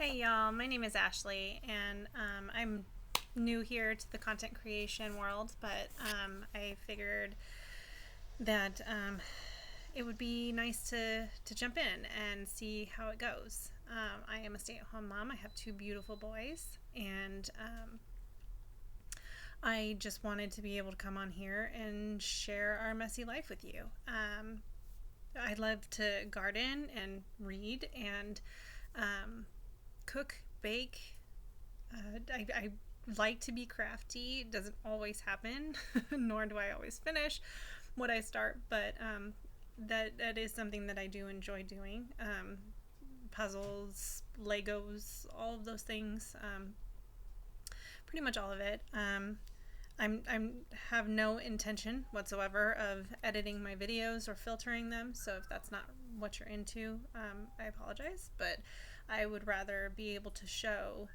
Hey y'all, my name is Ashley, and I'm new here to the content creation world, but I figured that it would be nice to jump in and see how it goes. I am a stay-at-home mom. I have two beautiful boys, and I just wanted to be able to come on here and share our messy life with you. I love to garden and read and cook, bake. I like to be crafty. It doesn't always happen, nor do I always finish what I start, but that is something that I do enjoy doing. Puzzles, Legos, all of those things. Pretty much all of it. I'm have no intention whatsoever of editing my videos or filtering them. So if that's not what you're into, I apologize. But I would rather be able to show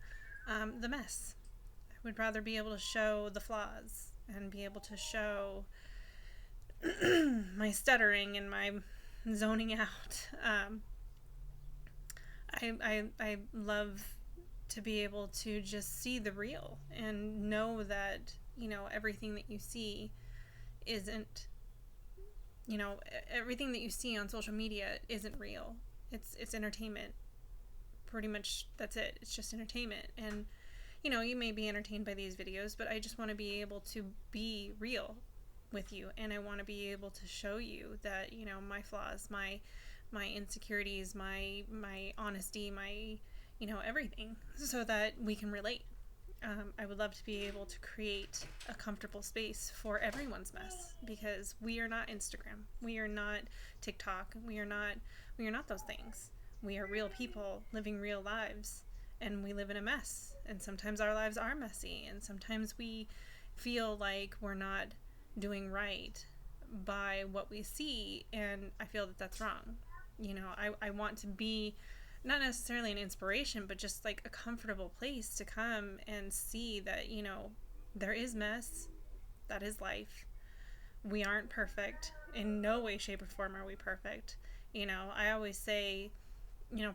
the mess. I would rather be able to show the flaws and be able to show my stuttering and my zoning out. I love to be able to just see the real and know that, everything that you see isn't, everything that you see on social media isn't real. It's entertainment. Pretty much that's it. It's just entertainment. And, you may be entertained by these videos, but I just want to be able to be real with you, and I want to be able to show you that, my flaws, my insecurities, my honesty, my everything, so that we can relate. I would love to be able to create a comfortable space for everyone's mess, because we are not Instagram, we are not TikTok, we are not those things. We are real people living real lives, and we live in a mess, and sometimes our lives are messy, and sometimes we feel like we're not doing right by what we see, and I feel that that's wrong. I want to be not necessarily an inspiration, but just like a comfortable place to come and see that, there is mess. That is life. We aren't perfect. In no way, shape, or form are we perfect. I always say,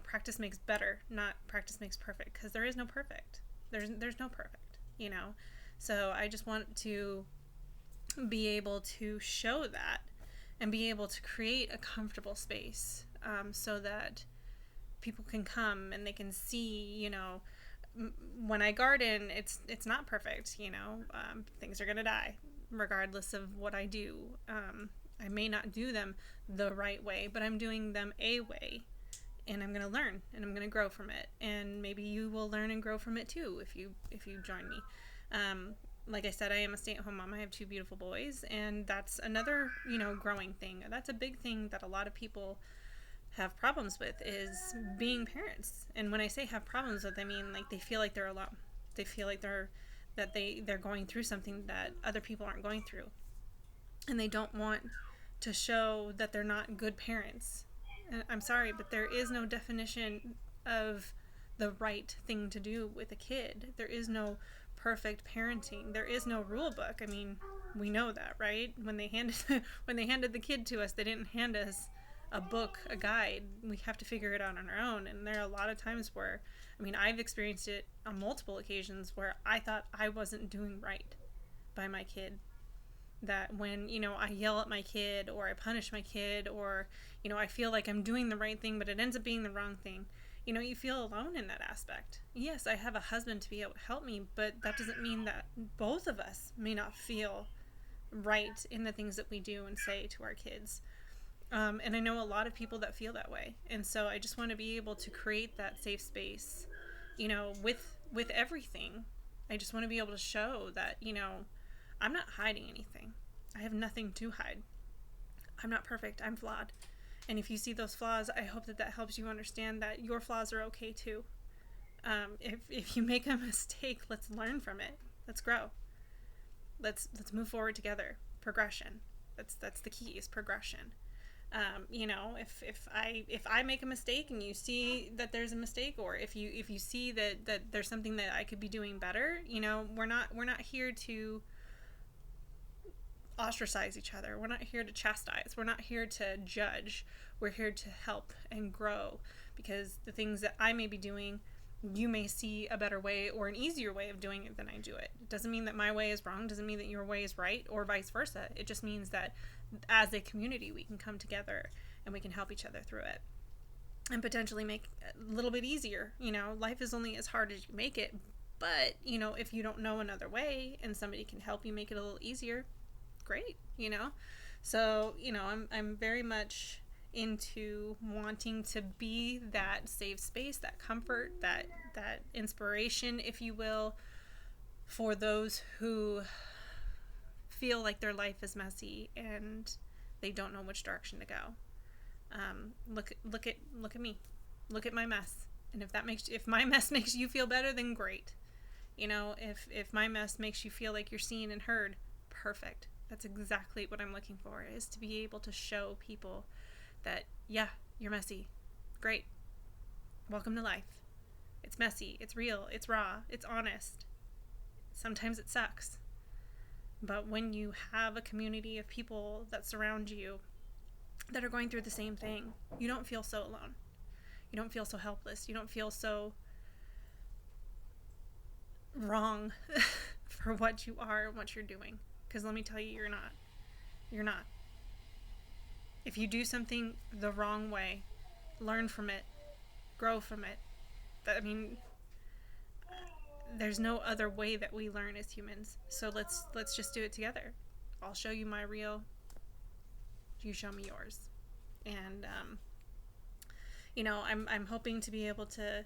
practice makes better, not practice makes perfect, because there is no perfect. There's no perfect, So I just want to be able to show that and be able to create a comfortable space, so that people can come and they can see, when I garden, it's not perfect. Things are gonna die regardless of what I do. I may not do them the right way, but I'm doing them a way, and I'm gonna learn and I'm gonna grow from it. And maybe you will learn and grow from it too if you join me. Like I said, I am a stay-at-home mom. I have two beautiful boys, and that's another, growing thing. That's a big thing that a lot of people have problems with, is being parents. And when I say have problems with, I mean like they feel like they're alone. They feel like they're going through something that other people aren't going through, and they don't want to show that they're not good parents. And I'm sorry, but there is no definition of the right thing to do with a kid. There is no perfect parenting. There is no rule book. I mean, we know that, right? When they handed when they handed the kid to us, they didn't hand us a book, a guide. We have to figure it out on our own. And there are a lot of times where, I've experienced it on multiple occasions where I thought I wasn't doing right by my kid. That when, I yell at my kid, or I punish my kid, or, I feel like I'm doing the right thing, but it ends up being the wrong thing. You feel alone in that aspect. Yes, I have a husband to be able to help me, but that doesn't mean that both of us may not feel right in the things that we do and say to our kids. And I know a lot of people that feel that way. And so I just want to be able to create that safe space, with everything. I just want to be able to show that, I'm not hiding anything. I have nothing to hide. I'm not perfect. I'm flawed. And if you see those flaws, I hope that helps you understand that your flaws are okay too. If you make a mistake, let's learn from it. Let's grow. Let's move forward together. Progression. That's the key, is progression. If I make a mistake and you see that there's a mistake, or if you see that there's something that I could be doing better, we're not here to ostracize each other. We're not here to chastise. We're not here to judge. We're here to help and grow, because the things that I may be doing You may see a better way or an easier way of doing it than I do it. It doesn't mean that my way is wrong, doesn't mean that your way is right, or vice versa. It just means that as a community, we can come together and we can help each other through it and potentially make it a little bit easier. Life is only as hard as you make it, but, if you don't know another way and somebody can help you make it a little easier, great, So, I'm very much into wanting to be that safe space, that comfort, that inspiration, if you will, for those who feel like their life is messy and they don't know which direction to go. Look at me, look at my mess, and if my mess makes you feel better, then great. If my mess makes you feel like you're seen and heard, perfect. That's exactly what I'm looking for, is to be able to show people that, yeah, you're messy. Great. Welcome to life. It's messy. It's real. It's raw. It's honest. Sometimes it sucks. But when you have a community of people that surround you that are going through the same thing, you don't feel so alone. You don't feel so helpless. You don't feel so wrong for what you are and what you're doing. Because let me tell you, you're not. You're not. If you do something the wrong way, learn from it, grow from it. There's no other way that we learn as humans. So let's just do it together. I'll show you my reel. You show me yours. And I'm hoping to be able to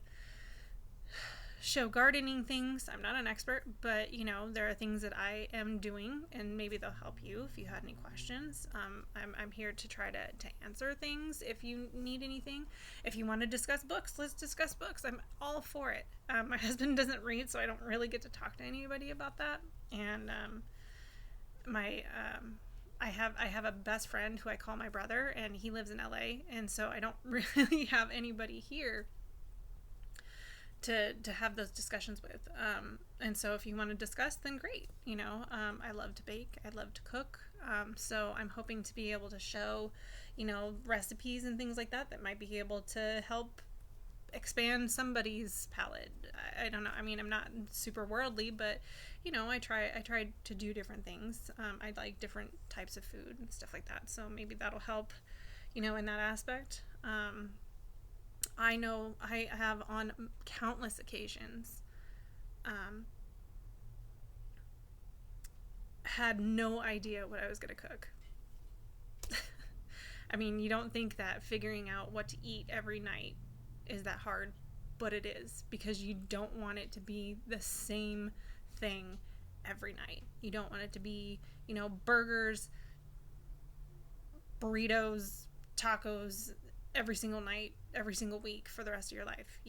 show gardening things. I'm not an expert, but there are things that I am doing, and maybe they'll help you if you had any questions. I'm here to try to answer things if you need anything. If you want to discuss books, let's discuss books. I'm all for it. My husband doesn't read, so I don't really get to talk to anybody about that. And I have a best friend who I call my brother, and he lives in LA, and so I don't really have anybody here to have those discussions with. And so if you want to discuss, then great. I love to bake. I love to cook. So I'm hoping to be able to show, recipes and things like that might be able to help expand somebody's palate. I don't know. I'm not super worldly, but I try to do different things. I like different types of food and stuff like that. So maybe that'll help, in that aspect. I know I have on countless occasions had no idea what I was going to cook. You don't think that figuring out what to eat every night is that hard, but it is, because you don't want it to be the same thing every night. You don't want it to be, burgers, burritos, tacos every single night, every single week for the rest of your life.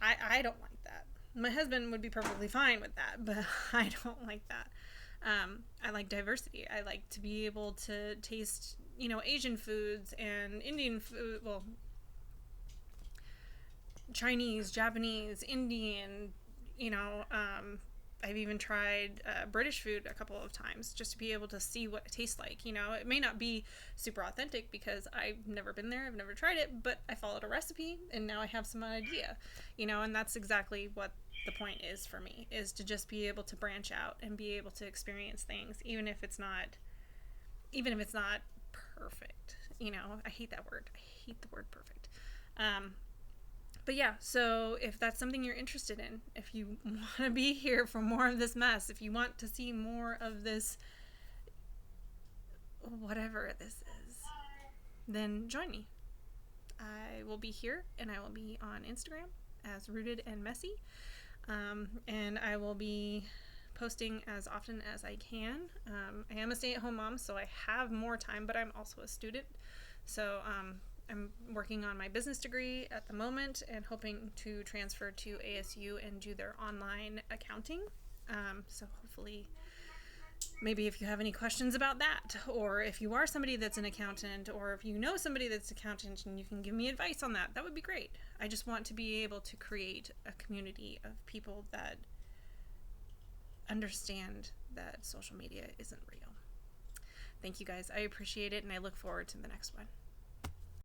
I don't like that. My husband would be perfectly fine with that, but I don't like that. I like diversity. I like to be able to taste, Asian foods and Indian food, Chinese, Japanese, Indian, I've even tried British food a couple of times just to be able to see what it tastes like. It may not be super authentic because I've never been there, I've never tried it, but I followed a recipe and now I have some idea, and that's exactly what the point is for me, is to just be able to branch out and be able to experience things, even if it's not perfect. I hate that word. I hate the word perfect. But yeah, so if that's something you're interested in, if you want to be here for more of this mess, if you want to see more of this, whatever this is, then join me. I will be here, and I will be on Instagram as Rooted and Messy, and I will be posting as often as I can. I am a stay-at-home mom, so I have more time, but I'm also a student, so I'm working on my business degree at the moment and hoping to transfer to ASU and do their online accounting. So hopefully, maybe if you have any questions about that, or if you are somebody that's an accountant, or if you know somebody that's an accountant and you can give me advice on that, that would be great. I just want to be able to create a community of people that understand that social media isn't real. Thank you guys. I appreciate it, and I look forward to the next one.